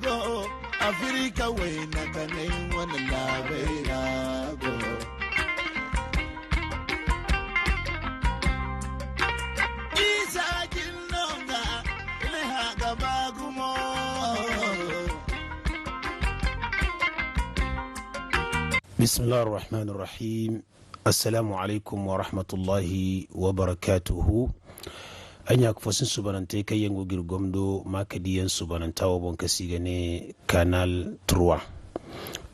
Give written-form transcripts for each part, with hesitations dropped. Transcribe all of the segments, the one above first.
go Africa way na kanai wani labai go Isa jinonga ile haga bagumo Bismillahir Rahmanir Rahim Assalamu alaikum wa rahmatullahi wa barakatuhu anya kufasin subanante kayen gogir gomdo makadiyan subanantawa bon kasi gane canal 3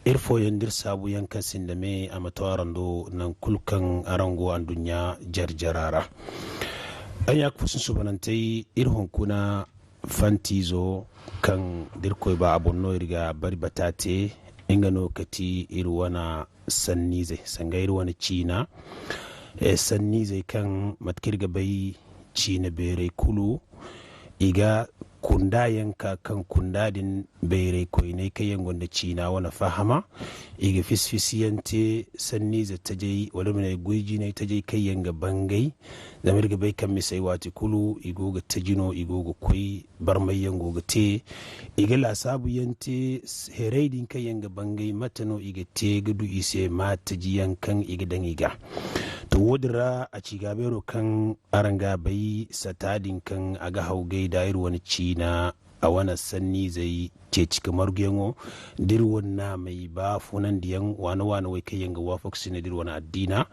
irfo yandir sabu yankan sindame amatawarando nan kulkan arango an dunya jarjarara anya kufasin subanante irhon kuna fantizo kan dirkoy ba abonno irga bari batate ingano kati irwana sannize sanga irwana china sannize kan matkirga bai China bere kulu iga kunda yanka kan kundadin bere koine kayan gonda China wana fahama iga fisfisiyante sanni za tajai wala mana guiji ne tajai kayan ga bangai zamir ga bai kan misai wati kulu igoga tajino igoga koi barmayan goga te iga la sabu yante heredin kayan ga bangai matano iga te gudu ise ma taji yankan iga dan iga to wodira a cigabero kan aranga bai satadin kan aga haugai dair wani China a wani sanni zai ce cika margengo dirwon na mai ba funan diyan wani wai kai yanga wafak sine dirwon addina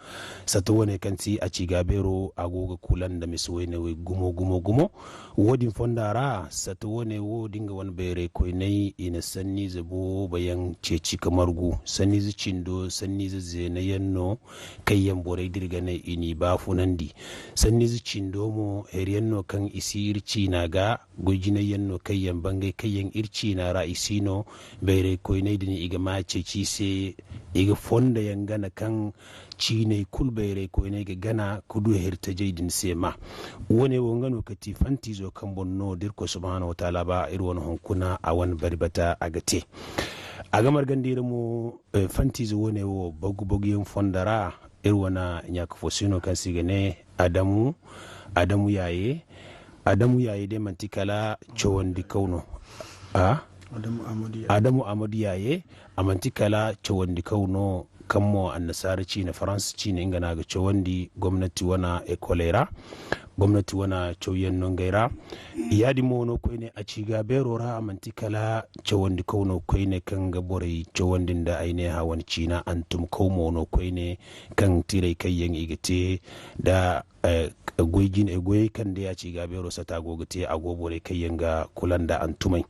sato wani kanti a cigabero agoga kulan da miso ne wai gumo wodin fondara sato wani wodin ga wani bere koi nai ina sanni zabo bayan ce cika margu sanni zu cindo sanni zu zena yanno kai yan bore dirga ne ini ba funan di sanni zu cindo mo heriyanno kan isi irci na ga gojina yanno kai yan bangai kai yan irci na ra'isino bere koine dini iga mace ci se iga fonda yangana kan cine kul bere koine ga gana kudu herta jaydin sema wone wongano kati fanti zo kan bonno dirko subhanahu wa ta'ala ba irwon honkuna a wan barbata agate agamar gandira mu fanti zo wone wo bogu fondara irwana nyaka fosino kan sigane adamu yaye de mantikala chowandi kauno Adamu Amadu yaye amantikala chawandi kauno kammo annasara China France China ingana ga chawandi gwamnati wana ekolera gwamnati wana chawyen nongaira iyadi mono koine a ciga berora amantikala chawandi kauno koine kan ga borai chawandin da aine hawan China antum kaumo koine kan tirai kayyan igate da goygin goy kan da ya ci gabero sata gogate agobore kayanga kulanda antumai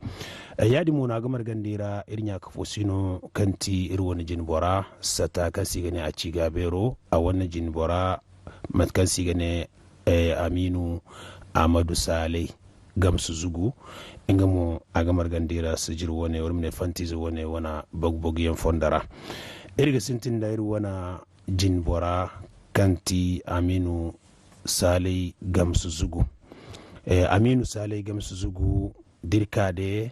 yadi mo na gamar gandira irnya kafosino kanti irwon jinbora sata kan sigane a ci gabero a wannan jinbora matkan sigane Aminu Amadu Saleh gamsu zugu ingamo a gamar gandira su jirwone wurmne fantizo wone wana bogbogiyan fondara irga sintin da irwana jinbora kanti Aminu Saleh gamsu zugu Aminu Saleh gamsu zugu dirka de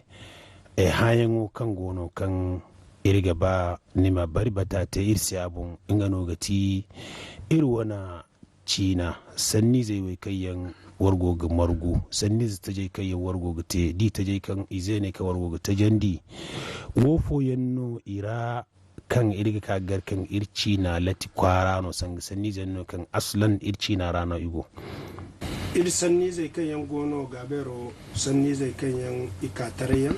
hayango kan gono kan irga ba nima bari batate irsi abun ingano gati irwana China sanni zai wai kayan wargo ga margu sanni zai ta je kayan wargo ga te di ta je kan izene ka wargo ga ta jandi wofo yanno ira kan irga ka gar kan irci na lati kwara no sanni zai no kan aslan irci na rana igo sanni zai kayan gono gabero sanni zai kayan ikatarayan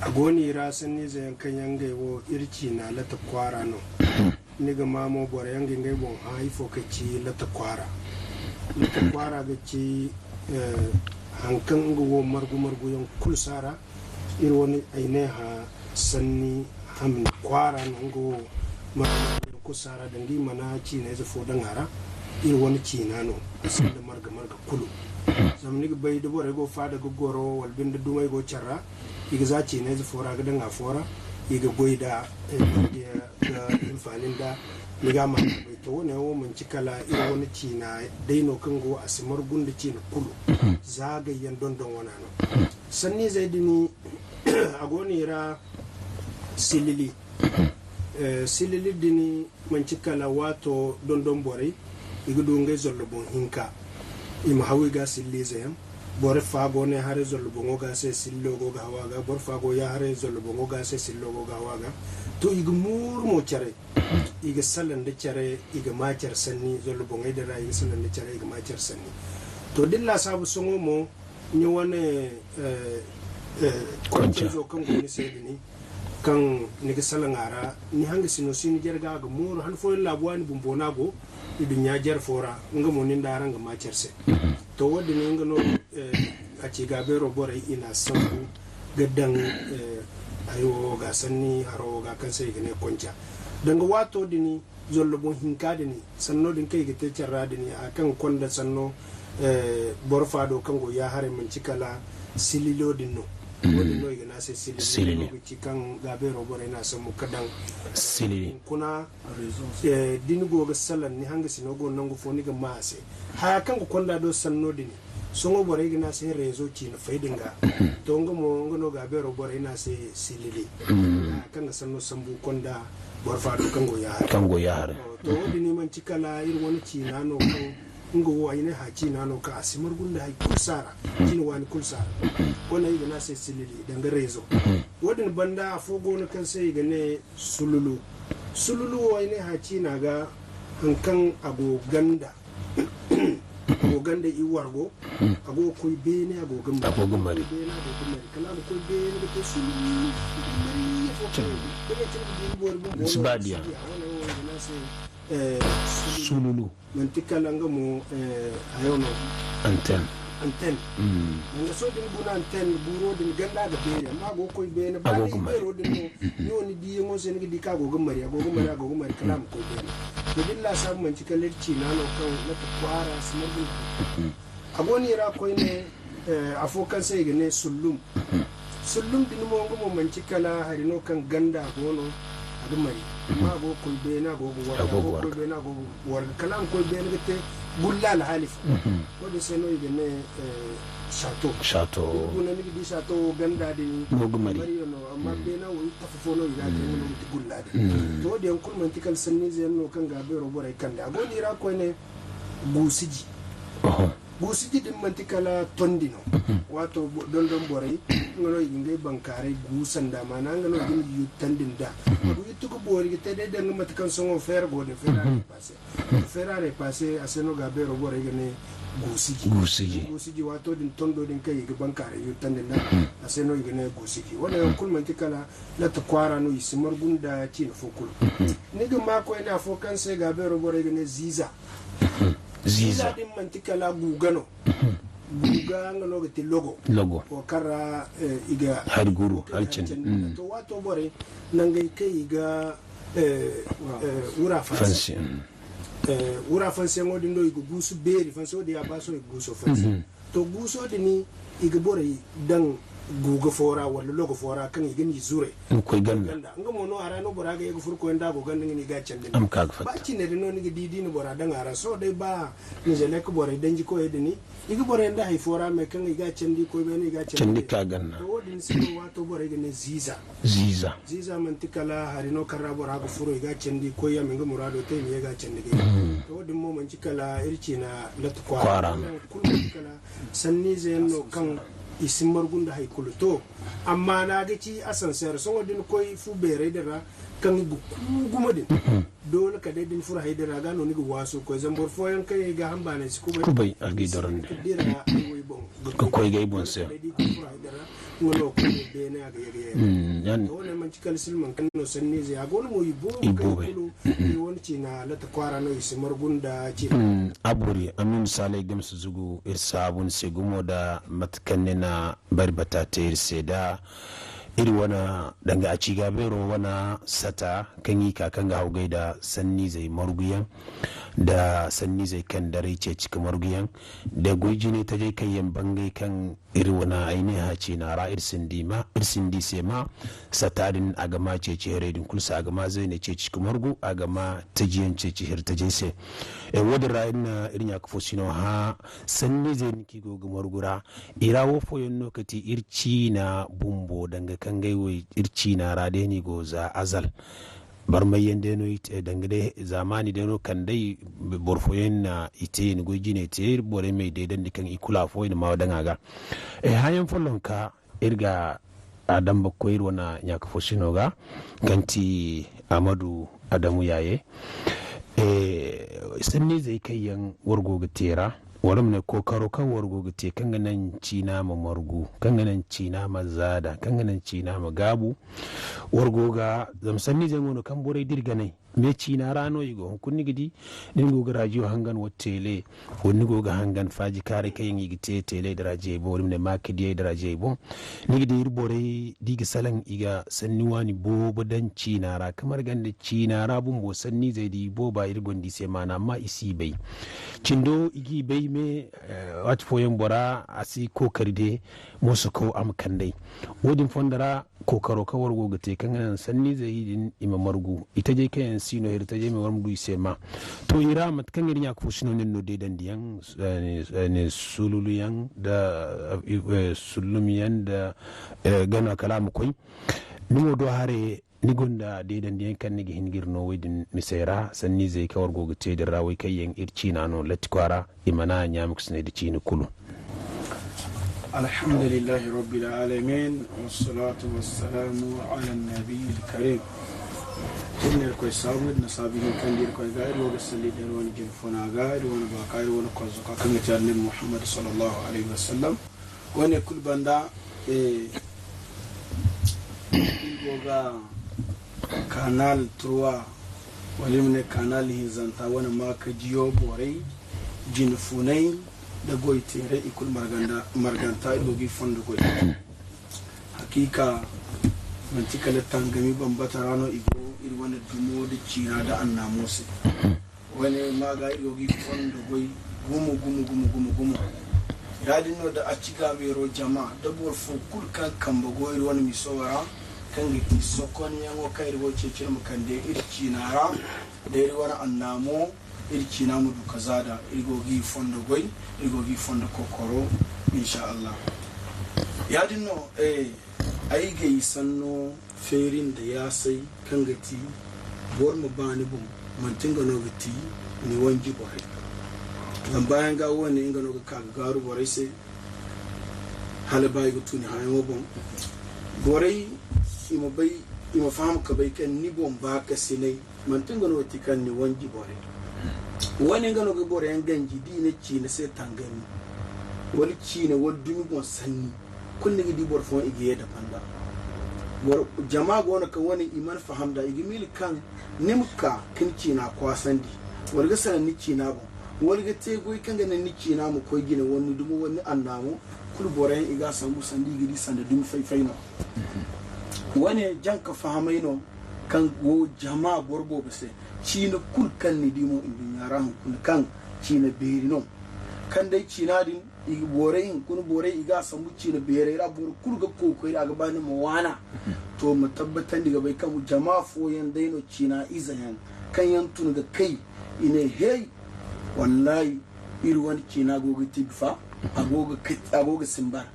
agoni ira sanni zai kayan gaiwo irci na lati kwara no niga mamo bore yangi ngai bon haifo ka ci lata kwara ga ci hankan go margu yan kulsara irwoni aine ha sanni ham kwara ngo margu kusara dangi mana ci ne za fodan hara irwoni ci nano asan da marga kulu zamni ga bai da bore go fada go goro wal binda dumai go charra iga za ci ne za fora ga danga fora iga goida amfanin da ligama bai to wani yawon manci kala irin wani cina daino kan go a simar gunda cina kulu zagayyen dondon wana nan sanni zai dini a gonira silili dini manci kala wato dondon bore iga dungai zollobon hinka ima hawi ga silli zayan bor fago ne hare zol bongo ga se sillo go ga waga bor fago ya hare zol bongo ga se sillo go ga waga to iga mur mo cere iga salan de cere iga ma cer sanni zol bongo de ra iga salan de cere iga ma cer sanni to dilla sabu songo mo ni wane koncha zo kan goni sai ni kan ni ga salan ara ni hanga sino sini jerga ga mur han fo labuani bumbona go idunya jar fora nga mo ni ndara nga ma cerse to wadde ni nga no a ci gabe robore ina sambu gaddan ayo ga sanni haro ga kan sai gane konca danga wato dini zollo bon hinka dini sanno din kai gite cerra dini akan konda sanno borfado kango ya hare man cikala sililo dinno wani no igana sai sililo ci kan gabe robore na samu kadan silili kuna dini go ga salan ni hanga sinogo nango foni ga mase ha kan ko konda do sanno dini songo bore igana sai rezo ci na faidinga to ngomo ngono gabe robore na sai silili kan ga sanno sambu konda borfado kango ya hare to dini man cikala irin wani ci nano kan ngo wa ine haci nano ka asimar gunda hay kulsara jini wani kulsara wona yiga na sai silili danga rezo wadin banda fogo na kan sai ga ne sululu wa ine haci na ga hankan ago ganda ago ganda i wargo ago koy bene ago gamba mari kala ko bene ko sululu mari fogo daga ci sbadia sululu mantikala nga mo ayono antenne nga so din buna antenne buro din ganda ga bere ma go koy bene ba ni bero din no ni di ngo sen di ka go gumari kalam ko bene to dilla sab mantikala ci nano kan na ta kwara sinabu agoni ra koy ne afokan sai ga ne sullum din mo ngo mantikala harino kan ganda gono adumari ma go kulbe na go kulbe na go war kalam kulbe ne te bullal halif wodi seno ne chateau buna ni di chateau ganda di gumari no amma be na wo tafofo no ida ke no ti gullade to de kul mantikal sanni zen no kan ga be robore kan da go ni ra ko ne busiji din mantikala tondino wato don borai ngano yingai bankare gusan da mana ngano din yutandin da abu yutugo bori te de dan matikan songo fer go de ferare passe aseno gabe robore gane gusiji wato din tondo din kai ga bankare yutandin da aseno gane gusiji wannan kul mantikala la ta kwara no isimar gunda ci na fokul ni ga mako ina fokan sai gabe robore gane ziza din mantikala gugano guga ngano gati logo o kara iga harguru halcin to wato bore nangai kai iga wura fansi wura fansi ngodi ndo iga gusu beri fansi odi abaso iga gusu fansi to guso dini iga bore dan guga fora wala logo fora kan igin zure ko ganda nga mono ara no bora ga yego furko enda go ganda ni ga cende am kaga fat ba cine de no ni didi ni bora dan ara so dai ba ni je lek bora danji ko edini igi bora enda hay fora me kan ga cendi ko be ni ga cendi ka ganna to wodin sino wato bora ga ne ziza man tikala harino karra bora ga furo ga cendi ko ya me ga murado te mi ga cendi ga to wodin mo man tikala irci na lat kwara kullu tikala sanni zeno kan isimar gunda haikulu to amma na ga ci asan sayar sun wadin koi fu bere da ra kan gu guma din dole ka dai din fura haidara ga no ni gu waso ko zambor foyan kai ga hamba ne su ku bai a gi doron dira ai bon ko koi ga ibon sai ngono ko be ne ga yage yan to ne man cikal silman kan no sanni zai agon mo ibo kai kulu ni woni ci na la ta kwara no isimar gunda ci aburi amin salai gamsu zugu irsabun segumo da matkanne na barbata ta irseda iri wana danga a ci gabero wana sata kan yi kakan ga haugai da sanni zai maruguyan da sanni zai kan dare ce cika maruguyan da gwaji ne ta je kayan bangai kan iri wana ainiha ce na ra irsin di sai ma satarin a gama ce ce redin kulsa a gama zai ne ce cika marugu a gama ta jiyan ce ce hir ta je sai wadda ra'ayin na irin ya kafo sino ha sanni zai niki goga marugura ira wofo yin lokati irci na bumbo danga kan gaiwo irci na rade ni goza azal bar mai yanda no ite dangade zamani da no kan dai borfoyen na ite ni goji ne te bore mai dai dan dikan ikula fo ni ma wadanga ga hayan follon ka irga adam bakkoyir wana nyaka fosino ga ganti Amadu Adamu yaye sanni zai kai yan wargo ga tera waram ne ko karo kan wargo ga te kan nan cina ma margu kan nan cina ma zada kan nan cina ma gabu wargo ga zam sanni zai ngono kan bore dirga nai me cina rano yigo kunni gidi nin go ga radio hangan wottele wonni go ga hangan faji kare kayen yigi te tele da radio bo ne makidi da radio bo ni gidi bore diga salan iga sanni wani bo bodan cina ra kamar ganda cina ra bun bo sanni zai di bo ba irgondi sai mana ma isi bai cindo igi bai me wat foyen bora asi ko karde musu ko am kandai wodin fondara ko karo kawar go gate kan nan sanni zai din imamargu ita je kayan sino hirta je me warmu ise ma to ira mat kan ginya ko shino no de dan diyan ne sululuyan da sulumiyan da gana kalamu koi nimo do hare ni gonda de dan diyan kan ni hingirno wedin misera sanni zai kawar go gate da rawai kayen ircina no latikwara imana nyamux ne da cini kulu. الحمد لله رب العالمين والصلاة والسلام على النبي الكريم إن الكوي سامد نصابين كان دير كوي غير وغسلي دير ونجفونا غير ونباقير ونقوزقا كما تعلم محمد صلى الله عليه وسلم وأن كل بندا يبوغا كانال تروا ولمن كانال هزانتا ونما كجيو بوري جنفونين da goyi tere ikul marganta ilogi fondo goyi hakika mantika da tangami bambata rano igo iri wani dumo da cina da an namusi wani maga ilogi fondo goyi gumu ya dino da a cika bero jama da borfo kulkan kamba goyi wani misowara kan ga sokon yango kai rigo cece makande iri cina ra da iri wani an namo irki namu duka zada irgogi fondo goy irgogi fondo kokoro insha Allah ya dinno aige sanno ferin da ya sai kan gati bor mu bani bum mantinga no gati ni wangi bore dan bayan ga wani inga no ka garu bore sai halbai gutu ni hayo bum bore ima faham ka bai kan ni bom ba ka sinai mantinga no tikan ni wangi bore wani gano ga bore yan ganji di ne ci ne sai tangani wani ci ne wani dumi bon sanni kulli gidi bor fon igiye da panda bor jama'a gona kan wani iman fahamda igi mil kan nimka kin ci na kwasandi wani ga sanan ni ci na bon wani ga te goy kan ga ni ci na mu koy gina wani dumu wani annamu kul bore yan iga sangu sandi gidi sanda dumi fai no wani janka fahamai no kan go jama'a borbo bese cina kul kan ni dimo in yaran kun kan cina beri no kan dai cina din bore in kun bore iga samu cina bere ra bor kul ga kokoi aga bani mu wana to mu tabbatan diga bai kan jama'a fo yan dai no cina izayan kan yan tun ga kai ine hey wallahi iri wani cina goga tibfa agoga simbar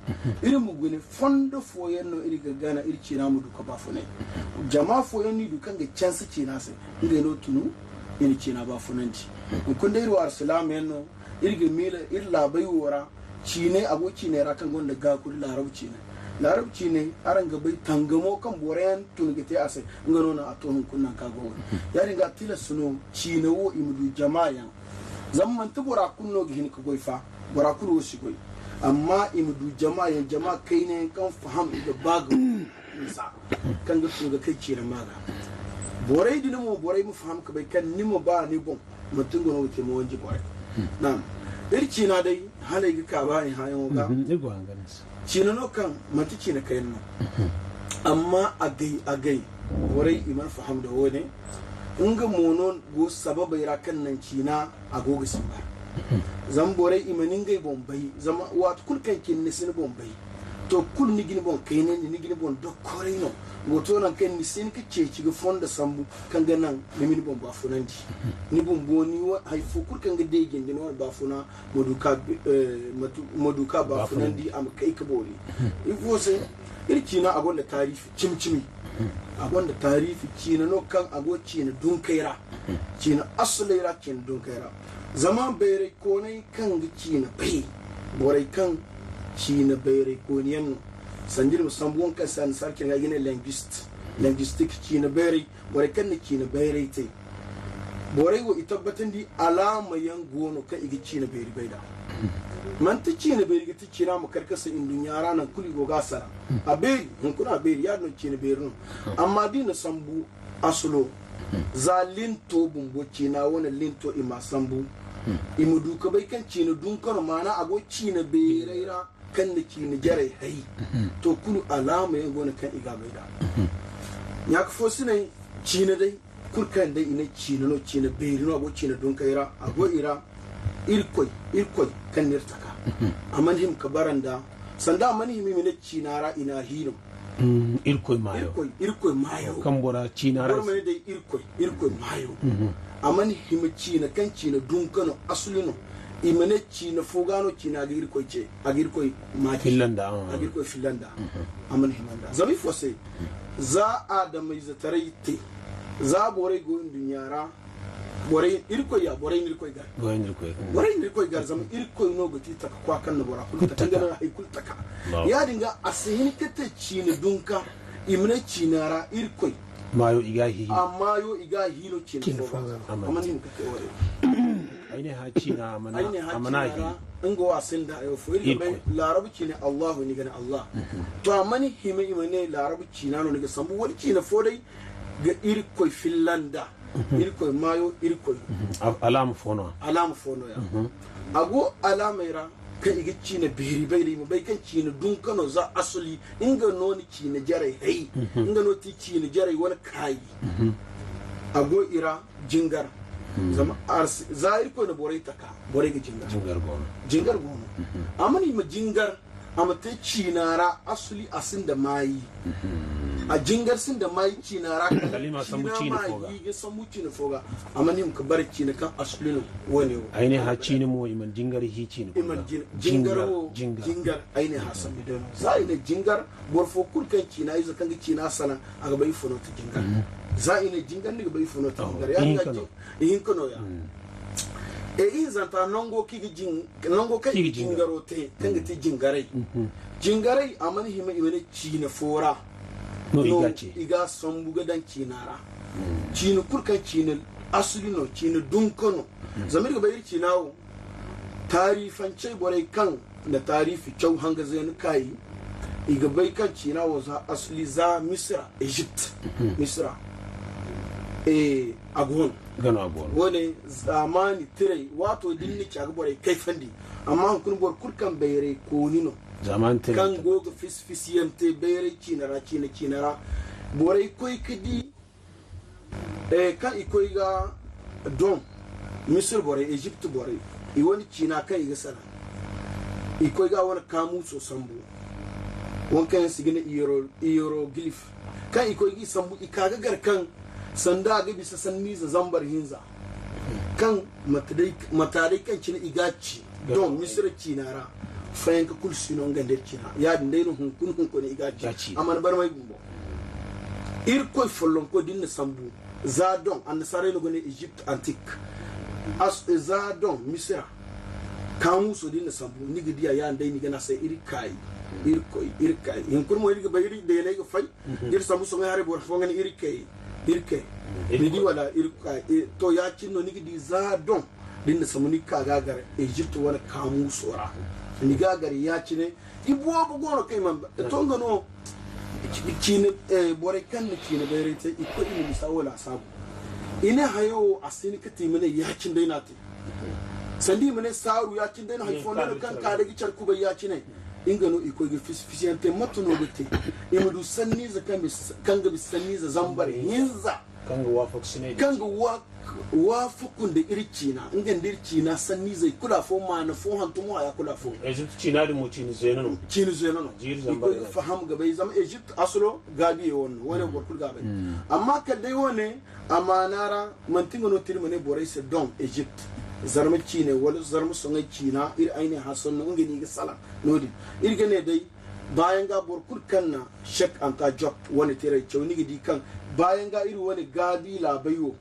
iri mu gune fondo fo yan no iri gana iri cina mu duka ba fo ne jama'a fo yan ni dukan ga chance cina sai inga no tunu iri cina ba fo nan ci kun da iri wa arsalam yan no iri ga mila iri labai wora cine agoci ne rakan gonda ga ku larabci ne aran ga bai tangamo kan borayan tun ga te ase inga no na atonun kunnan ka go ya ringa tilas suno cine wo imudu jama'a yan zaman tubura kunno gihin ka goifa bara kuro shi goyi amma imudu jama'a kai ne kan faham da bagu nisa kan ga ga kai cire maga borai dinamo borai mu faham ka bai kan nimo ba ni bon mutun gono wuce mu wanji borai nam irci na dai halai ga ka ba ni hayan ga igo hanganis cina no kan matuci na kai no amma agai borai iman faham da wone unga monon go sababai rakan nan cina agoga simba zan bore imanin gai bombay zama wat kul kan kin nisin bombay to kul ni gini bon kai ne ni gini bon dokkore no goto nan kan nisin ka ce ci ga fonda sambu kan ga nan ni min bon ba funandi ni bon boni wa hay fu kul kan ga de gindi no ba funa moduka ba funandi am kai ka bori ifo sai irki na agon da tarifi cimcimi agonda tarifi cina no kan ago cina dunkaira cina asulaira cina dunkaira zaman bere konai kan ga cina bai borai kan cina bere koniyan sanjir musamman kan san sarkin ga gine linguistic cina bere borai kan ni cina bere te borai go itabbatan di alama yan gono kan igi cina bere bai da man ta cina beri ta cina mu karkasa in dunya ranan kuli go gasara a beri hun kuna beri ya no cina beri no amma dina sambu asulo za linto bumbo cina wona linto ima sambu imu duka bai kan cina dun kono mana ago cina bereira kan da cina jare hai to kulu alama yan gona kan iga bai da ya ka fosi ne cina dai kurkan dai ina cina no cina beri no ago cina dun kaira ago ira irkoi kan nirtaka aman him kabaranda sanda man him mine cinara ina hino irkoi mayo kan bora cinara bor mane dai irkoi mayo aman him cina kan cina dunkano asulino imane cina fogano cina ga irkoi ce a irkoi ma finlanda a irkoi finlanda aman himanda zami fose za adamai zataraite za bore go dunyara borai irko ya borai irko gar borai irko gar zama irko no goti ta kwa kan na bora kul ta tangana ai kul taka ya dinga asihin kete cini dunka imne cinara irko mayo igahi amma yo igahi no cini amma ni muka wore aine ha cina amana hi ngo wasin da ayo fo irko bai larabu cini Allah ni gana Allah to amma ni hime imane larabu cina no ni sambu wani cina fo dai ga irko Finlanda irkoy mayo irkoy alam fono ya ago alamaira kan igi cina beri bai bai kan cina dun kano za asuli inga noni cina jarai hai inga no ti cina jarai wani kai ago ira jingar zama ars za irkoy na borai taka borai ga jingar gono amani ma jingar amata cinara asuli asin da mayi a jingar sin da mai cinara kalima samu cina foga ya samu cina foga amma ni muka bar cina kan asulino wani aine ha cina mo iman jingar hi cina iman jingar aine ha sami don za ina jingar borfo kurkan cina izo kan cina sana a gaba ifono ta jingar za ina jingar ni gaba ifono ta jingar ya ga yin kono ya in zanta nongo kigi jingaro te kan ti jingarai amani hima imane cina fora no iga sombu gadan cinara cina kurkan cina asuli no cina dunkono zamir ga bayir cinawo tarifance borai kan da tarifi kyau hanga zai kai iga bai kan cinawo za asuli za misra egypt misra agon wani zamani tirai wato dinni ci borai kai fandi amma kun bor kurkan bayre ko nino zaman tirai kan gogo fisfisiyante bayre cinara borai koi kidi kan ikoi ga don misir borai egypt borai i wani cina kan iga sana ikoi ga wani kamu so sambu wankan sigina hieroglyph kan ikoi gi sambu ikaga garkan sanda ga bisa sanni za zambar hinza kan matadai kan cina igaci don misira cinara fayan ka kul sinon gandar cina ya dindai no hun ko ne igaci amma bar mai gumbo irko follon ko dinna sambu zadon an sare no gone Egypt antique as zadon misira kamu so dinna sambu ni gidiya ya dai ni gana sai irkai in kurmo irga bayri de ne ga fai dir sambu so ngare bor fonga ni irkai bidi wala irka to ya cinno nigi di za don din da samu nika gagar Egypt wala kamu sora ni gagar ya cine ibo bu gono kai man to ngano cine bore kan ni cine bayre te iko ini misawala sabu ina hayo asini kati mene ya cin dai na te sandi mene saru ya cin dai na haifo na kan ka da gicar kuba ya cine ingano iko ga fisfisiyante matuno gute imudu sanni za kan ga sanni za zambar hinza kanga wafaksine kanga wafukun da ircina ingan dircina sanni zai kula fo ma na fo hantu mu ya kula fo Egypt cina da mu cini zenano jir zambar iko faham ga bai zama Egypt aslo gabi won wani gorkul gabai amma kadai wone amanara mantinga no tirmane borai se don Egypt zarma cine wala zarma songa cina ir aini hasan no ngeni ga sala nodi ir gane dai bayan ga borkur kan na shek anta job wani tere chawni gidi kan bayan ga iri wani gadi labayo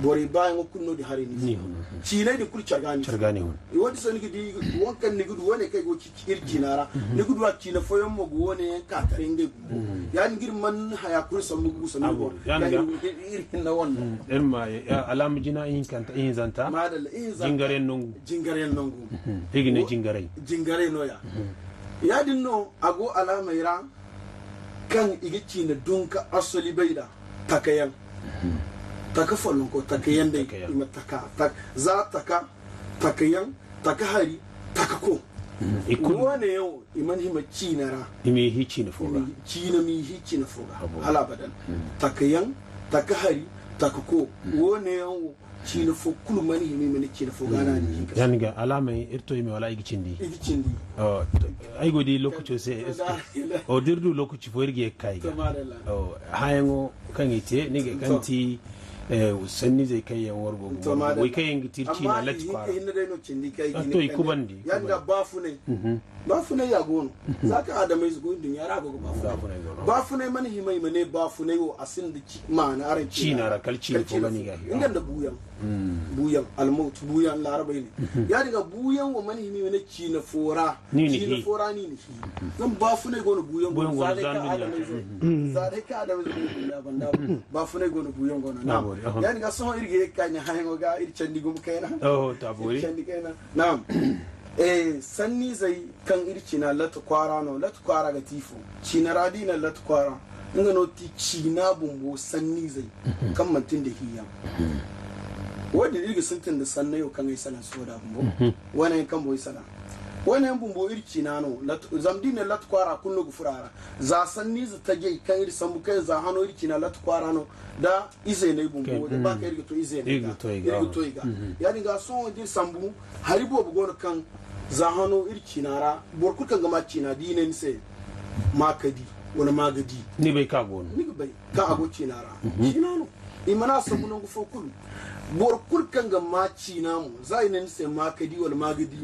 bore bayan ko kunno di hari ni cine di kul chargani hon wadi so nigi di wonkan nigi du woni kay go ci irki nara nigi du wacci na foyon mo go woni ka tare ngi ya ngir man haya kur so mu go so mi go ya irki na won irma alam jina in kanta in zanta madal in zanta jingaren nongu igine jingare no ya din no ago alama ira kan igici na dunka asali baida takayan taka falon ko takayan dai ima taka za takayan taka hari taka ko wane yau iman hima cinara imi hici na foga cina mi hici na foga hala badan takayan taka hari taka ko wane yau cina fo kulu mani himi mani cina foga na ni yani ga alama irto imi wala igicindi ay godi lokaci sai o dirdu lokaci fo irge kai ga hayango kan ite ni ga kanti sanni zai kai yan wargo wai kai yan tirci na lati kwara amma dai no cindi kai gini to ikubandi yanda bafune ya gono zaka adamai zugo din ya rago bafune mani himai mane bafune yo asin da ma na aran ci na rakalci ko gani ga inda da buyan almaut buyan larabai ne ya diga buyan wa mani himai mane ci na fora ci na fora ni ne zan bafune gono buyan gono zai ka adamai zugo da banda bafune gono buyan gono na ya diga so irge kanya hayo ga ircen digum kaina tabori ircen kaina na'am sanni zai kan irci na latu kwara no latu kwara ga tifo cina radi na latu kwara nga no ti cina bumbo sanni zai kan mantin da hiya wanda irga suntin da sanna yau kan ai sana so da bumbo wannan kan boy sana wannan bumbo irci na no zamdi na latu kwara kullu gufurara za sanni za tage kan iri sambu kai za hano irci na latu kwara no da ize ne bumbo da ba ka irga to ize ne irga to iga yani ga so dir sambu haribo bugo kan za hano irci nara borkukan ga maci na dine ni sai makadi wani magadi ni bai ka gono ni bai ka ago ci nara cinano imana sabu nan gufo kul borkukan ga maci namu zai ne sai makadi wani magadi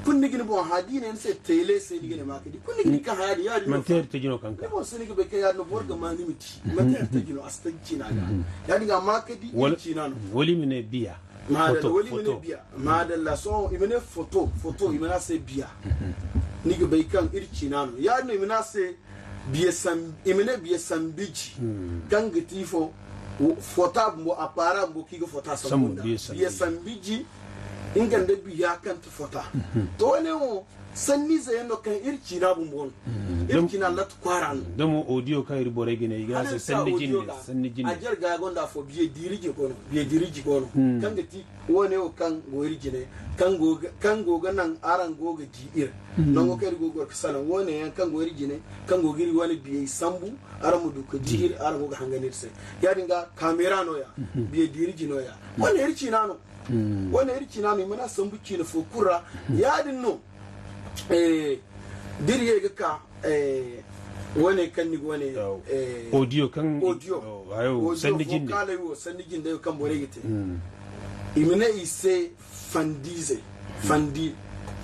kun ni gini bon hadi ne sai tele sai ni gini makadi kun ni gini ka hadi ya man ter te gino kanka bon sai ni bai kai ya no borga mani miti man ter te gino astan cinaga ya ni ga makadi cinano wali mine biya madalla so imene foto imena se biya niga bai kan irci nano ya no imena se imene biya sambiji kan gitifo fota mbo apara mbo kiga fota sambunda biya sambiji inganda biya kan ta fota to ne o sanni zai no kan irci na bumbon irci na lat kwaran damo audio kai ribore gine iga se sanni jin a jarga gonda fo biye diriji gono kan gati wone o kan go irjine kan go nan aran go ga jiir non go kai go sala wone kan go irjine kan go giri wani biye sambu aran mu duka jiir aran go hanganir se ya dinga camera no ya biye diriji no ya wone irci nano mana sambu ci na fokura ya dinno diriye ga ka wane kan ni wane audio kan ayo sanni jin da kan bore gite imina ise fandi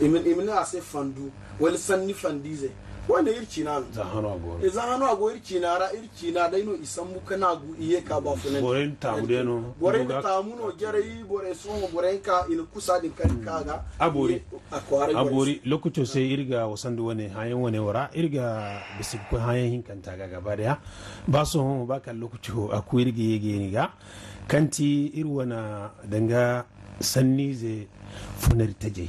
imina ase fandu wal sanni fandize wane irci na za hano ago irci na dai no isan mu kana gu iye ka ba funan bore tamude no bore tamuno jarai bore so bore ka in kusa din kan kaga abori lokuto sai irga wasandu wane hayan wane wara irga bisik ko hayan hinkanta ga gaba daya ba so ba kan lokuto aku irga yege ni ga kanti irwana danga sanni ze funar taje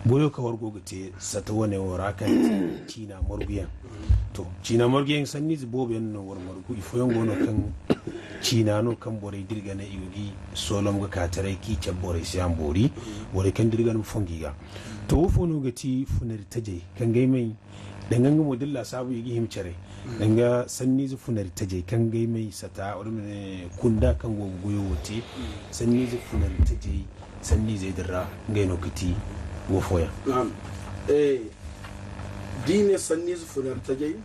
boyo ka wargo gate sata wane wara kan cina morgiyan to cina morgiyan sanni ze bobe no war morgu ifo yango no kan cina no kan bore dirga na iyogi solom ga katare ki ce bore siyan bori bore kan dirga no fongiga to wofo no gati funar taje kan gai mai dangan modilla sabu yigi himcere danga sanni zu funar taje kan gai mai sata urmene kunda kan go goyo wote sanni zu funar taje sanni zai dirra gai no kiti wofoya dine sanni zu funar taje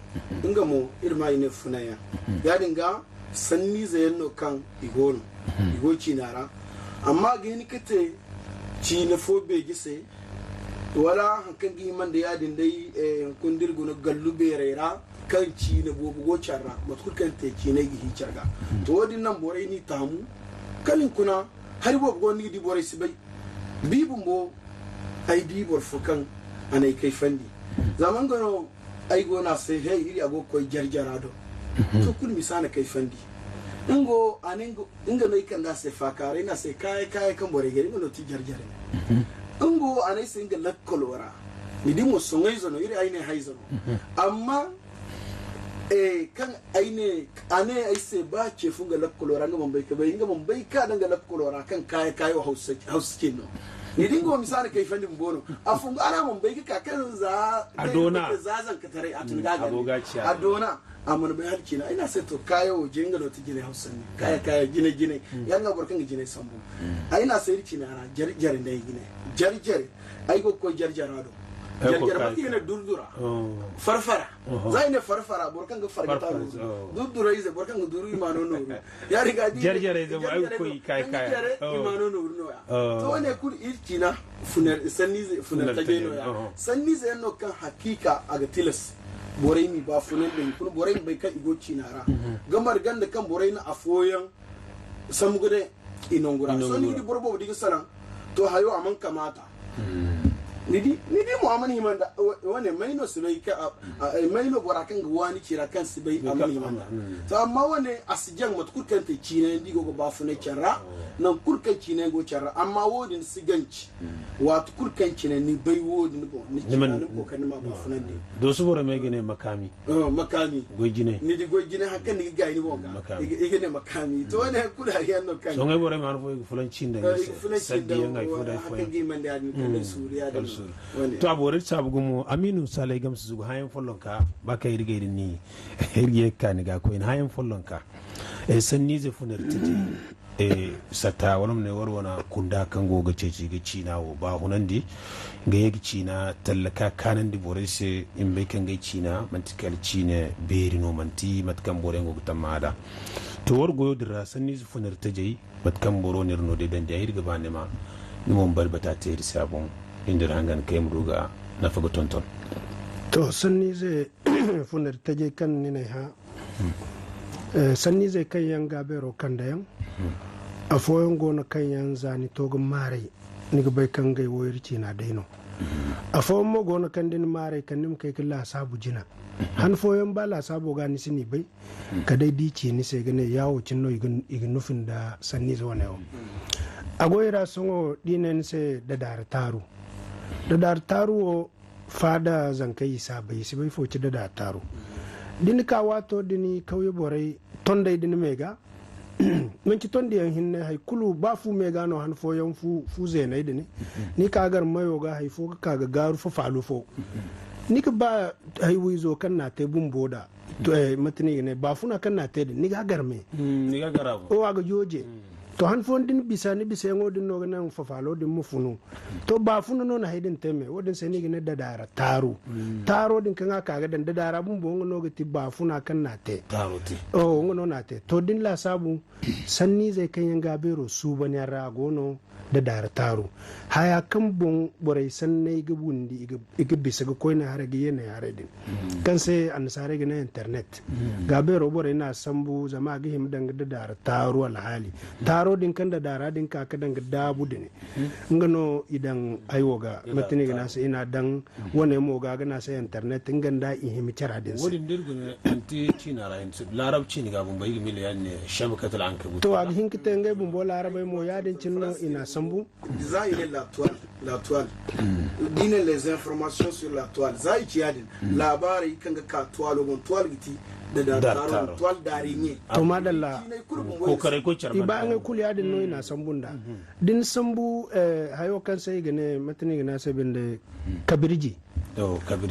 inga mo irma ine funaya ya dinga sanni zai no kan igono igo cinara amma gani kate cina fobe gise wala hankan gi man da yadin dai kundir guna gallu berera kan ci na bobu go charra matkul kan te ci ne gi charga to wadin nan borai ni tamu kalin kuna har bobu go ni di borai sibai bibun bo ai di bor fukan anai kai fandi zaman gano ai gona sai hey iri ago koy jarjarado to kun misana kai fandi ingo aningo inga nei kan da sai fakare na sai kai kan bore gari no ti jarjare ingo anai sai inga lakkolora ni di musongai zono iri ai ne haizono amma kan aine ane ai sai ba ce funga lakkolora nga mambai ka bai inga mambai ka danga lakkolora kan kai house kino ni dingo misali kai fandin bono afun ana mambai ka kan za adona zazan ka tare a tun gaga adona amana bai harki na ina sai to kayo jinga no ti gine hausa ne kaya gine yanga barkan gine sambu ai na sai riki na jar ne gine jar ai ko jarjarado jarjar ba kine durdura farfara zai ne farfara barkan ga fargata durdura ize barkan ga duru imano no ya riga jarjar ize ai ko kai imano no to ne kur irki na funar tageno ya sannize no kan hakika aga tilas borai mi ba funan din kun borai bai kan igo cinara gamar ganda kan borai na afoyan samugude inongura so ni di borbo diga sanan to hayo aman kamata nidi mu amani himanda wane maino sibai ka maino borakan ga wani kira kan sibai amani himanda to amma wane asijan matkur kan te cine digo go ba funan charra nan kurkan cine go charra amma wodin siganci wato kurkan cine ni bai wodin bo ni cine ko kan ma ba funan de do su bora mai gine makami gojine ni di gojine hakan ni ga ni bonga igene makami to wane kula ya no kan so ngai bora mai arfo fulan cin da sabbi ngai fuda hakan gi man da ni kan suriya da to abore sabu gumo aminu salai gamsu zugo hayan follonka baka irge irin ni irge ka ni ga ko in hayan follonka sanni ze funar tije sata wani ne warwana kunda kan goga ceci ga cina ba hunandi ga yagi cina tallaka kanan di bore se in bai kan ga cina mantikal cina beri no manti matkan bore go tamada to war goyo dira sanni zu funar tije matkan boro ne no de dan da irga ba ne ma ni mon balbata te ri sabon inda hangan kai mu duga na faga tonton to sanni zai funar tije kan ni ne ha sanni zai kan yan gabero kan da yan a foyon gona kan yan zani togun mare ni ga bai kan gai woyar ci na daino a foyon mo gona kan din mare kan nim kai killa sabu jina han foyon ba la sabo ga ni sini bai ka dai dici ni sai gane yawo cin no igin nufin da sanni zo ne a goyira sungo dinen sai da dar taru fada zankai sabai sai bai foci da dar taru din ka wato dini kauye borai tondai din mega men ci tondi yan hinne hay kulu ba fu mega no han fo yan fu zenai dini ni ka gar mayo ga hay fo ka ga garu fo falu fo ni ka ba hay wizo kan na te bumboda to matini ne ba fu na kan na te ni ga gar me ni ga garabo o aga joje to han fo din bisa ngodin no nan fo falo din mu funu to ba funu no na haydin teme wodin sai ni ne da dara taro din kan aka ga dan da dara bun bo ngono ga ti ba funa kan na te taro ti o ngono na te to din la sabu sanni zai kan yan gabero su ban ya ragono da dara taro haya kan bon borai sanne ga bundi iga bisa ga koina harage yana yare din kan sai an sare ga na internet gabero borai na sambu zama ga him dan da dara taro alhali taro din kan da dara din ka dan ga dabu din ngano idan ayo ga matini ga nasa ina dan wane mo ga na sai internet nganda in himi cara din wodin dirgu ne anti cina rayin su larabci ni ga bun bai miliyan ne shabakatul ankabut to a hin kite ngai bun bo larabai mo yadin cinno ina sambu ça il est la toile dine les informations sur la toile za ci yadin labari kan ga ka toile gon toile giti da toile d'araignée to madalla ko kare ko charma iba ngai kul yadin no ina sambunda din sambu hayo kan sai gane matani gana sabin da kabirji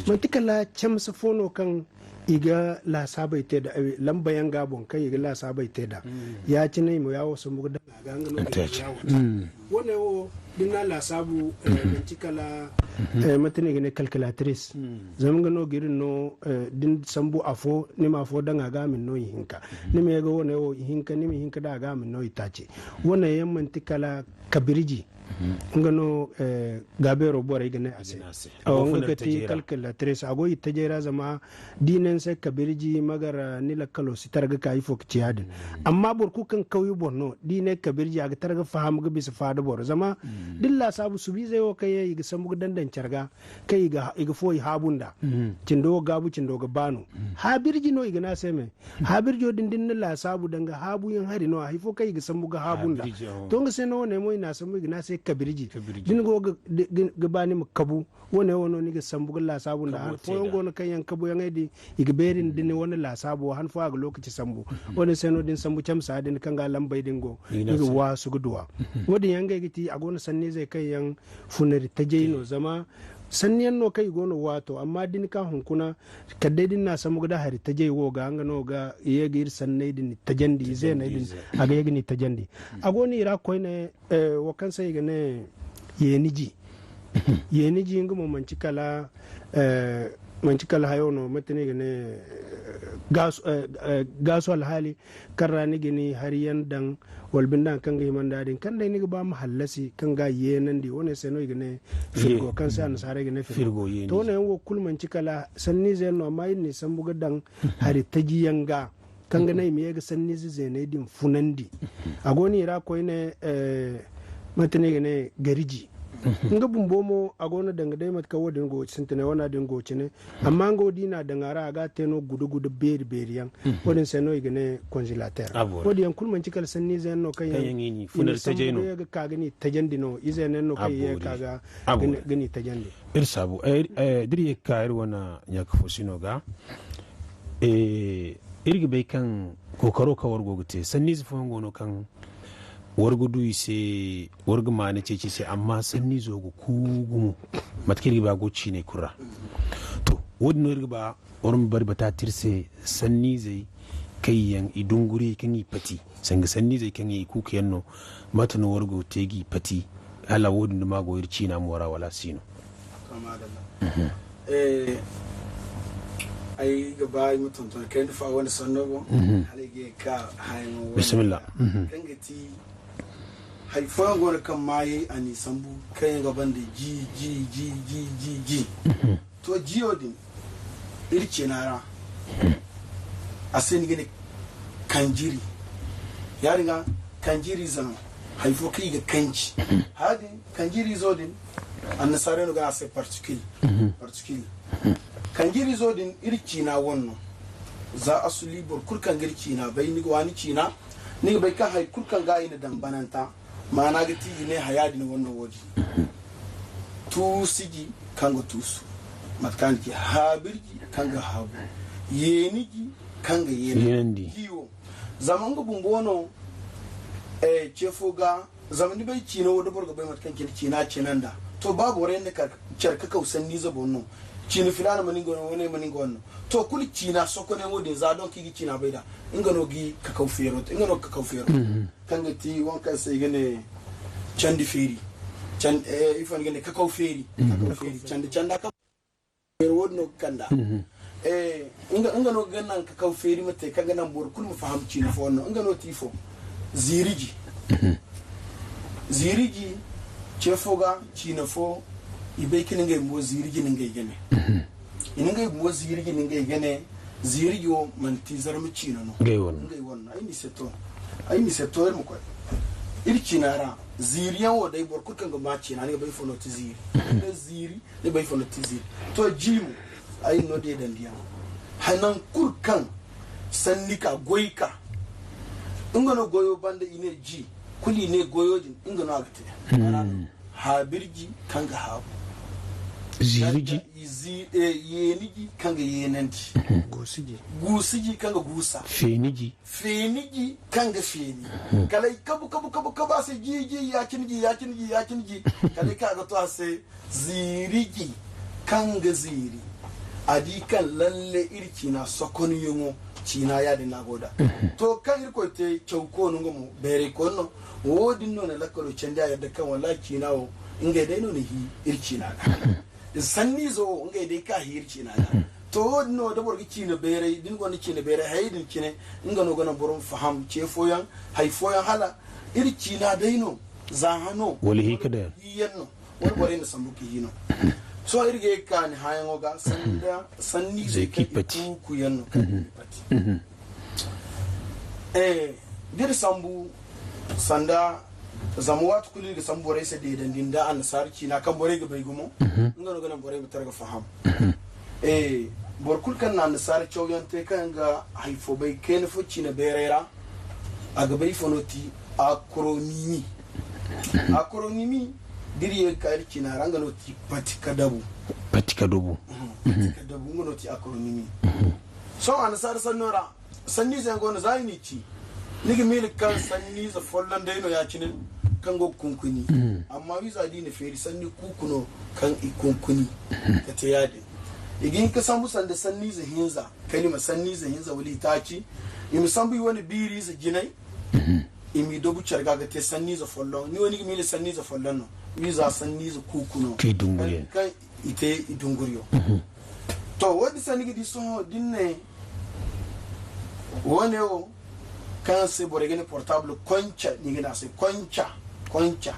matikala chamsa fono kan iga la sabai te da lambayan gabon kai iga la sabai te da ya ci ne mu yawo sun buga da gangano wone o dinna la sabu mentikala matine gane calculatrice zamgano girin no din sambu afo ni ma afo danga ga min no hinka ni me ga wone o hinka ni mi hinka da ga min no itace wone yan mentikala kabirji ngano gabero bora igane ase awon gati calculatrice ago itajera zama dinen sai kabirji magara nila kalo sitarga kai fok ciyadin amma bor ku kan kauyu borno dine kabirji aga targa faham ga bisa fada bor zama dilla sabu subi zai o kai iga sambu dandan carga kai iga foi habunda cindo gabu cindo ga banu habirji no igana sai me habirjo din la sabu danga habu yin hari no haifo kai iga sambu ga habunda to nga sai no ne mo ina sambu igana sai kabirji din go ga bani mu kabu wone wono ni ga sambu ga la sabu da han fo ngo no kan yan kabu yan aidi iga berin din woni la sabu han fo ga lokaci sambu woni sai no din sambu camsa din kan ga lambai din go iga wa su guduwa wodi yan ga giti agona sanne zai kai yan funari tajeino zama sanniyan no kai gono wato amma din ka hunkuna kadai din na samu da hari ta jai woga an gano ga iye gir sanne din tajandi zai na din aga yegi ni tajandi agoni ira ko ne wakan sai ga ne yeniji yeniji ngumo mancikala hayo no matane ga ne gaso alhali karra ni gini har yandan walbin dan kan ga himan dadin kan dai ni ba mu hallasi kan ga yenan di woni sai no gine firgo kan sai an sare gine firgo to ne wo kulman cikala sanni zai no mai ni san buga dan hari taji yanga kan ga nai me ga sanni zai ne din funandi agoni ra ko ne matane gine gariji nga bumbomo agona danga dai mat kawo den go sintene wana den go cine amma ngo dina dangara aga teno gudu beri yan wodin seno igene congélateur wodi yan kulman cikal sanni zen no kay yan funar tajeno ga kagani tajandi no izenen no kay ya kaga gani tajandi irsabu diri kayar wana nyaka fosino ga irgi bai kan kokaro kawar gogute sanni zufongo no kan wargudu ise wargu mane ceci sai amma sanni zo go kugumu matkiri ba goci ne kura to wodin wargu ba wurin bari bata tirse sanni zai kai yan idungure kan yi pati sanga sanni zai kan yi kuka yanno matano wargu tegi pati ala wodin ma go irci na mora wala sino ai gaba mutunta kai da fa wani sannogo halige ka haimo bismillah kangati haifan gwar kan maye a nisan bu kan gaban da ji to jiyodin irce nara a sai gani kanjiri ya riga kanjiri zan haifo kai ga kanci hadin kanjiri zodin an nasarar nuga a sai particular kanjiri zodin irci na wannan za a su libar kurkan girki na bai ni wani cina ni bai kan kurkan ga ina dambananta ma'ana ga tigi ne hayadi na wannan waje tusigi kanga tusu matkanki habirgi kanga habu yenigi kanga yenendi kiwo zaman ga bumbono cefoga zaman bai cina wadda burga bai matkanki cina cinanda to babu wurin da karka kausan ni zabonno cina filana maningo wani maningo wannan to kuli cina soko ne modin za don kigi cina bai da ingano gi kakau fero kanga ti wanka sai gane candi feri can ifan gane kakau feri canda ka fero wodno kanda ingano gannan kakau feri mate kanga nan bor kul mu faham cina fo wannan ingano tifo zirigi cefoga cina fo ibe kin ngai mo zirigi ngai gane inga mo zirigi ngai gane zirigi o manti zarmi cina no ngai wannan ai ni seto mu ko irki nara ziriyan wa dai bor kukan ga maci na ne bai fono ti ziri da ziri ne bai fono ti ziri to jimu ai no de dan diya hanan kurkan sannika goika ingano goyo banda ine ji kuli ne goyo din ingano agate habirji kanga habu zirigi yenigi kanga yenanti gusigi kanga gusa fenigi kanga feni kalai kabu ase ji yakingi kalai kaga to ase zirigi kanga ziri adi kan lalle irki na sokon yungo cina ya dina goda to kan irko te chauko nungo mu bere kono wodin no na lakalo cenda ya da kan wallahi cina o inga dai no ne hi irki na sanni zo ngai dai ka hirci na to no da borgi cina bere din goni cina bere haydin cine inga no gona boron faham ce foyan hay foyan hala irci na dai no zahano wali hikada yiyanno wani bore na sambu ki yino so irge kan hayan oga sanni zai kipati ku yanno pati dir sambu sanda zamuwat kuli ga sambu bore sai da dinda an sarki na kan bore ga bai gumo ngano ganan bore bitar ga faham borkul kan na sar chawyan te kan ga haifo bai ken fuci na berera a ga bai fonoti akronimi diriye karki na ranga noti patika dabu ngono ti akronimi so an sar sanora sanni zango na zaini ci nigi mil kan sanni za follan dai no ya cinin kan go kunkuni amma wiza dine feri sanni kukuno kan ikunkuni ka te yade igin ka samu sanda sanni za hinza kalima sanni za hinza wali taci imi sambu wani biri za ginai imi dobu charga ga te sanni za follon ni wani mili sanni za follon no wiza sanni za kukuno kai ite idunguriyo to wadi sanni gidi so dinne wani o kan se boregene portable koncha ni gina se koncha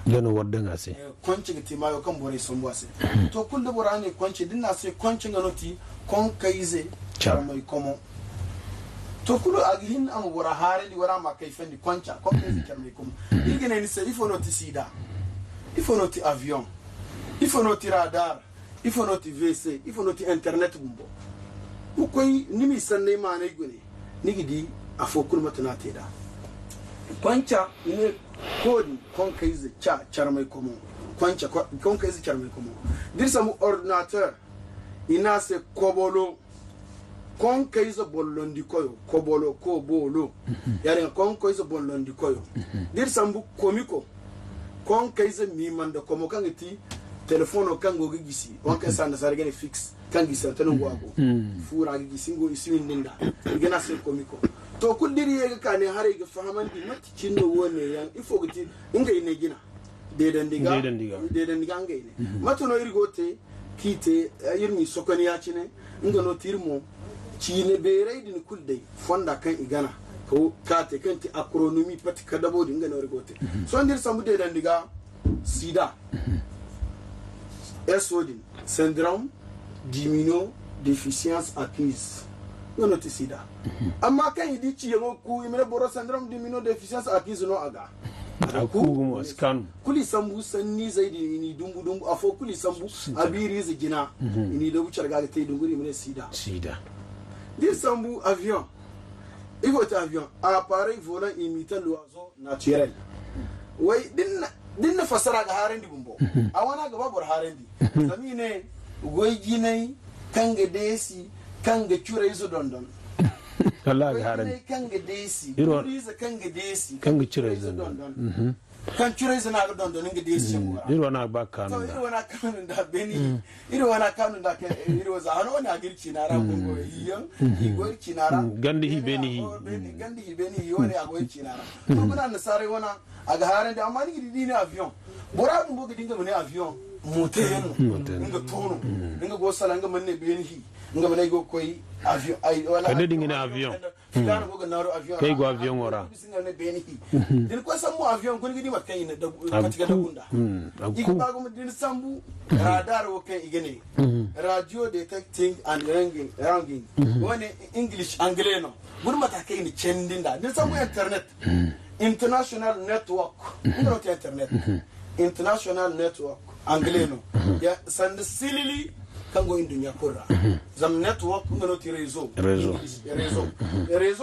gano wadda nga se koncha ga timayo kan bore son wase to kullu borane koncha dinna se koncha ganoti kon kaize charmai komo to kullu agihin am bora hare di wara ma kai fendi koncha kon kaize charmai komo igene ni se ifonoti sida ifonoti avion ifonoti radar ifonoti vc ifonoti internet bumbo ukoy nimi sanne ma na igune nigidi afokul matana teda kwancha ne kodi kon kaize charmai komo kwancha kon kaize charmai komo dirsa mu ordinateur ina se kobolo kon kaize bollondi koyo kobolo ko bolo yare kon kaize bollondi koyo dirsa mu komiko kon kaize mi manda komo kangiti telefono kango gigisi wanka sanda sargene fix kangi sartano gwago fura gigisi ngo isimin dinda igena se komiko to kuldiri yega kane hare ga fahaman di mati cinno wone yan ifo giti inga ine gina dedan diga ngai ne matuno irgote kite yirmi sokoni ya cine inga no tirmo cine berai din kuldai fonda kan igana ko kate kanti acronomy pati kadabo dinga no irgote so ndir samu dedan diga sida SOD syndrome d'immunodéficience acquise non ti sida amma kan yidi ci yango ku imene boro syndrome d'immunodéficience acquise no aga akugumo scan kuli sambu sanni zaidi ni dumbu afo kuli sambu abiri zigina ini da bucar ga te dunguri imene sida dir sambu avion ivote avion appareil volant imitant l'oiseau naturel way dinna fasara ga harendi bumbo awana ga babur harendi zamine goy ginai kanga desi kanga cure izo dondon Allah ga harendi kanga desi riza kanga desi kanga cure izo dondon kan cure izo na ga dondon nga desi ngora irwana ba kanu da irwana kanu da beni irwana kanu da ke irwa za hano na girci na ran gongo yiyo igor cinara gandi hi beni yone agoi cinara to kuna nasare wana aga harendi amma ni gidi avion bora dum boga dinga mane avion moten nga tono nga go sala nga manne benhi nga mane go koy avion ay wala kade dinga avion kana go naro avion kay go avion wora singa ne benhi din ko samu avion kun gidi makay ne da patiga da gunda ikba go din sambu radar wo kay igene radio detecting and ranging woni english angleno gur mata kay ni chendinda din sambu internet international network international network angleno ya sand silili kango indunya kurra zam network ngono ti réseau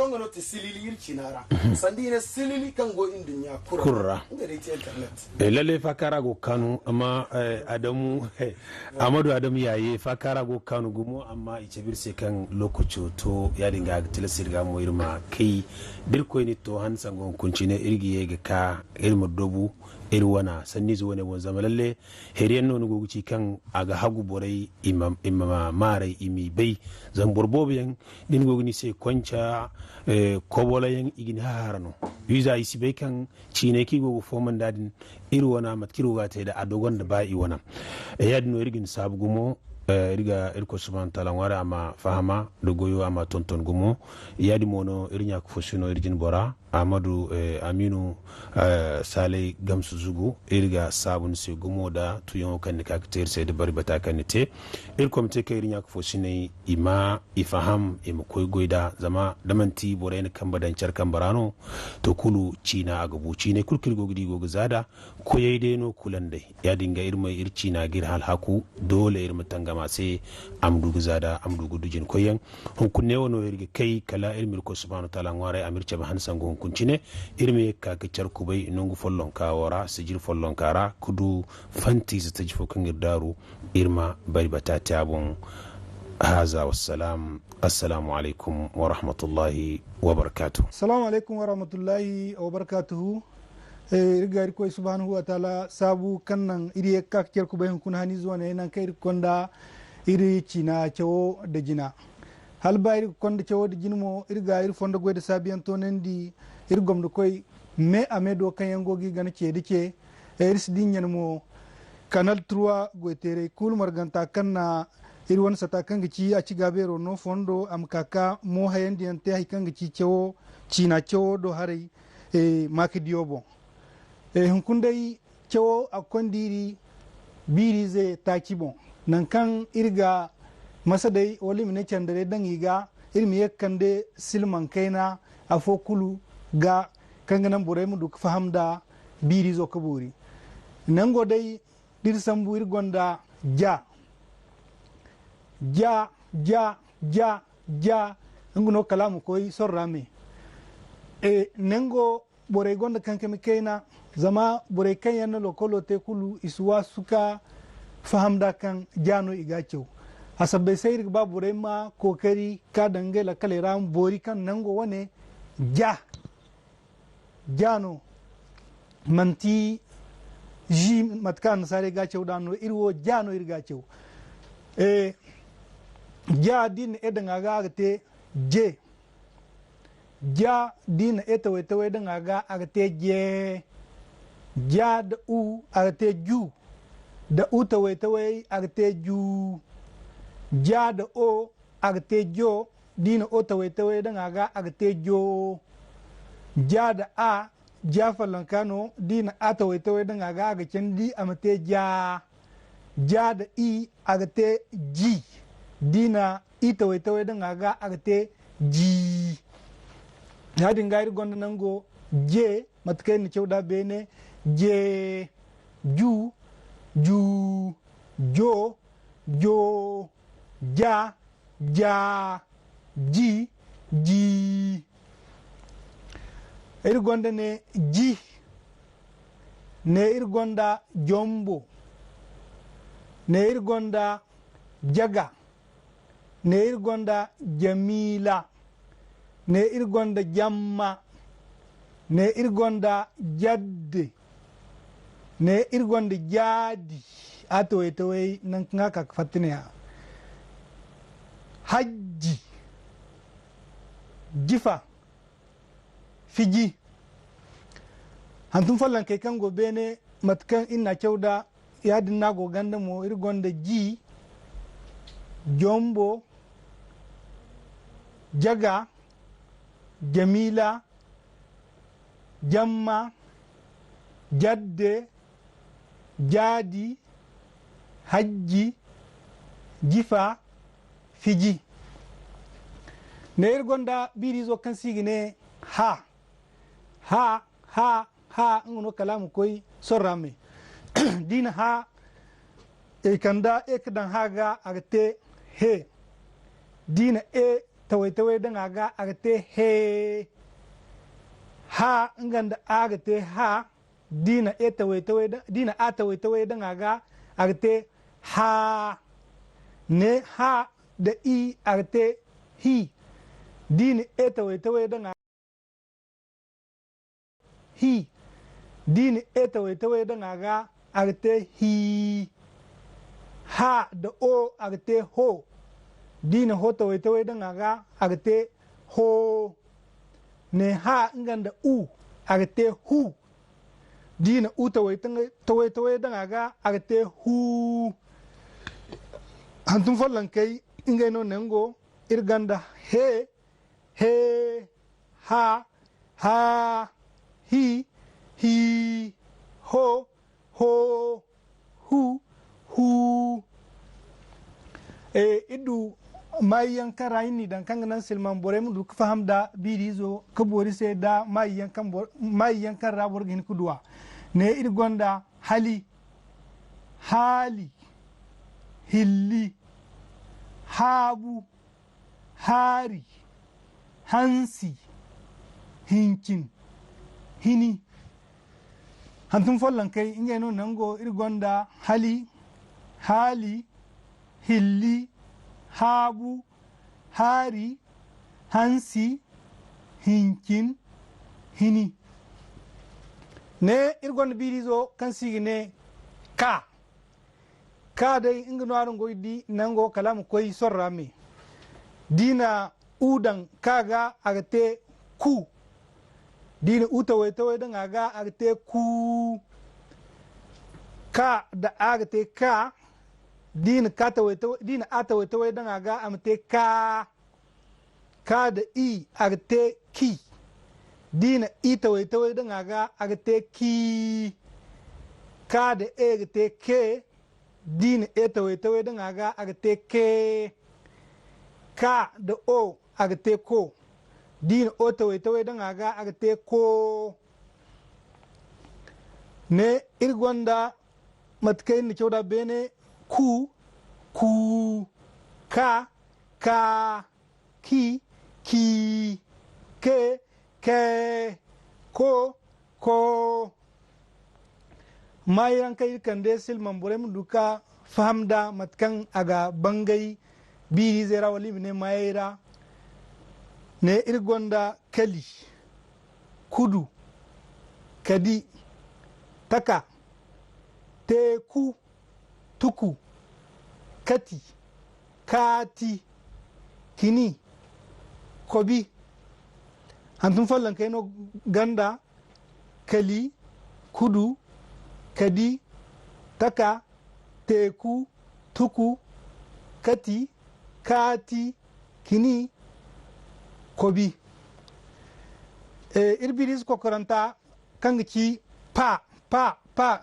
ngono ti silili yircinara sandi ne silili kango indunya kurra ngari ti internet lalle fakara go kanu amma adamu amadu adamu yaye fakara go kanu gumo amma icebir se kan lokaci to ya dinga tilasir ga mo irma kai dirko ni to hansan gon kuncine irgiye ga ka irma dobu irwana sanni zuwa ne won zama lalle heriyan no nugo guci kan aga hagu borai imama marai imi bai zan borbobiyan din gogni sai kwanca kobolayan igini harano yuza isi bai kan cine ki gogo foman dadin irwana matkiro ga ta da adogon da bai wana yadno irgin sabgumo irga irko subhanahu ta'ala wara ama fahama do goyo ama tonton gumo yadi mono irnya ko fosino irjin bora amadu aminu salai gamsu zugu irga sabun se gumo da tuyon kan ka ter se de bari bata kan te irkom te kai irnya ko fosine ima ifaham im koy goida zama damanti bora ne kan badan char kan barano to kulu cina agabu cine kulkil gogdi gogo zada ko yede no kulande ya dinga irma ircina gir hal haku dole irma tangama sai amdu zada amdu gudujin koyen hunkunne wono irge kai kala irmir ko subhanahu ta'ala ngare amirce ba hansan go hukuncine irme ka kicar kubai nungu follon kawara sijir follon kara kudu fanti zata jifo kan girdaru irma bari batata abun هذا والسلام السلام عليكم ورحمة الله وبركاته. السلام عليكم ورحمة الله وبركاته. irgari koy subhanahu wa ta'ala sabu kannan iri kakkel ko bayin kun hani zuwa ne nan kai konda iri cina cewo da jina hal bayri konda cewo da jinmo irga iri fonda goyde sabiyan to nendi iri gomdo koy me amedo kayangogi gana ce dike iris dinyan mo canal 3 goytere kul marganta kanna iri wani sata kanga ci a ci gabero no fondo am kaka mo hayandi ante hay kanga ci cewo cina cewo do harai maki diobo hunkundai cewo a kondiri biri zai taki bon nan kan irga masadai wali mine candare dan iga irmi yakkande silman kaina a fokulu ga kanganan burai mu duk fahamda biri zo kaburi nan godai dir sambu irgonda ja nguno kalamu koy sorrame nengo bore gonda kankami kaina zama bore kayan na lokolo te kulu isuwa suka fahamda kan jano igacew asabbe sai ba bore ma kokari ka dangela kale ram bori kan nango wane jano manti ji matkan sare gacew dano irwo jano irgacew ja din edan aga te je ja din eta weta wedan aga te je ja da u te ju da u ta weta we te ju ja da o te jo din o ta weta wedan aga te jo ja da a ja falankano din a ta weta wedan aga kendi amate ja ja da i te ji dina ita waita wai dan aga agate ji ya dinga ir gonda nango je matkai ni cewda bene je ju jo ja ji ir gonda ne ji ne ir gonda jombo ne ir gonda jaga ne irgonda jamila ne irgonda jamma ne irgonda jadde ne irgonda jadi ato etowey nan ngaka fatine hajji jifa fiji hantum fallan kai kango bene matkan inna cewda yadin nago ganda mo irgonda ji jombo jaga jamila jamma jadde jadi hajji jifa fiji ne irgonda biri zo kan sigine ha ngono kalamu koy sorrame dina ha kanda ekdan haga agate he dina tawai dan aga agate he ha nganda agate ha dina tawai dina a tawai dan aga agate ha ne ha da i agate hi dina tawai dan hi dina tawai dan aga agate hi ha da o agate ho dina ho tawai dan aga agate ho ne ha nganda u agate hu dina u tawai dan aga agate hu hantum follan kai ingay no nango irganda he ha hi ho hu idu mai yankan rayini dan kan nan silman bore mu duk faham da birizo ka bori sai da mai yankan rabor gin kudwa ne irgonda hali hilli habu hari hansi hinkin hini hantun follan kai inge no nango irgonda hali hilli habu hari hansi hinkin hini ne irgonda birizo kan sigi ne ka dai inga no goydi nango kalamu koy sorrame dina udan kaga agate ku dina uta wai dan aga agate ku ka da agate ka dina kata wai dina ata wai dan aga amte ka da i agate ki dina ita wai dan aga agate ki ka da e agate ke dina eta wai dan aga agate ke ka da o agate ko dina o tawai dan aga agate ko ne irgonda matkai ni kyauda bene ku ka ki ke ko mayan kai kan de silman burem duka fahamda matkan aga bangai biri zera wali ne mayra ne irgonda kali kudu kadi taka teku tuku kati kati kini kobi hantun fallan kai no ganda kali kudu kadi taka teku tuku kati kati kini kobi irbiris ko karanta kanga ci pa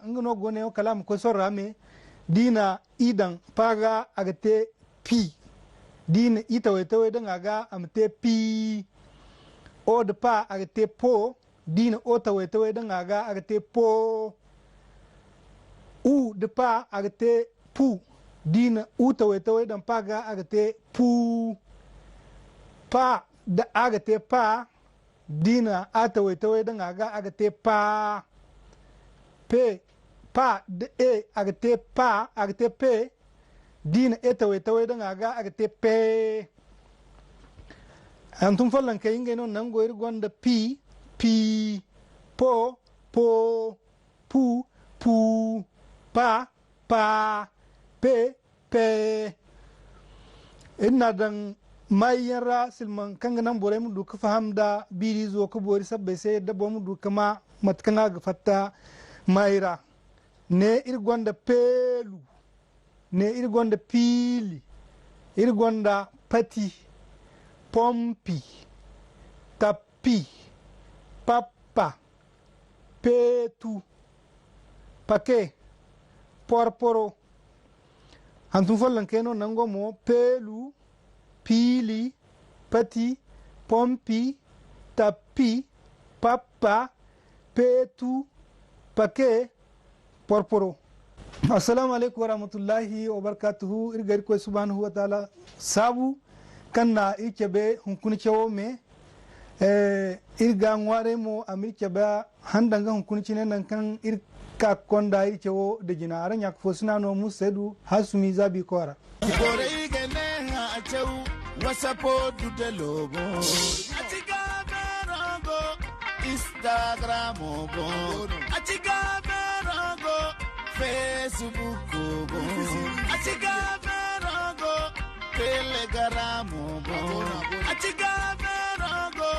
ngano gone o kalam ko sorrame dina idan paga agate pi dina ita wai dan aga amte pi o da pa agate po dina o ta wai dan aga agate po u da pa agate pu dina u ta wai dan paga agate pu pa da agate pa dina ata wai dan aga agate pa pe pa da e agate pa agate pe dina eta wai dan aga agate pe antum fallan kai ngai non nan goyir gonda pi po pu pa pe ina dan mayan ra silman kanga nan bore mu duka fahamda biri zo ka bori sabbe sai da bo mu duka ma matkana ga fatta mayra ne irgonda pelu ne irgonda pili irgonda pati pompi tapi papa petu pake porporo hantun fallan keno nango mo pelu pili pati pompi tapi papa petu pake porporo. Assalamu alaikum wa rahmatullahi wa barakatuhu irgari ko subhanahu wa ta'ala sabu kanna ikebe hunkuni cewo me irga ngware mo amirke ba handanga hunkuni cine nan kan irka konda irke wo da jina aran yak fosina no musaidu hasumi zabi kora bore igene ha achew wasapo dude logo achiga berogo Instagram go achiga berogo Facebook go achiga berogo Telegram go achiga berogo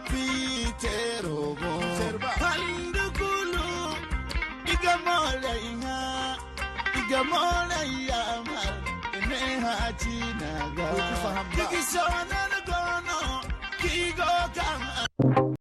Twitter go handukulu igamole inga igamole yamar hachinaga. Kiki sonar gono, kigo kan.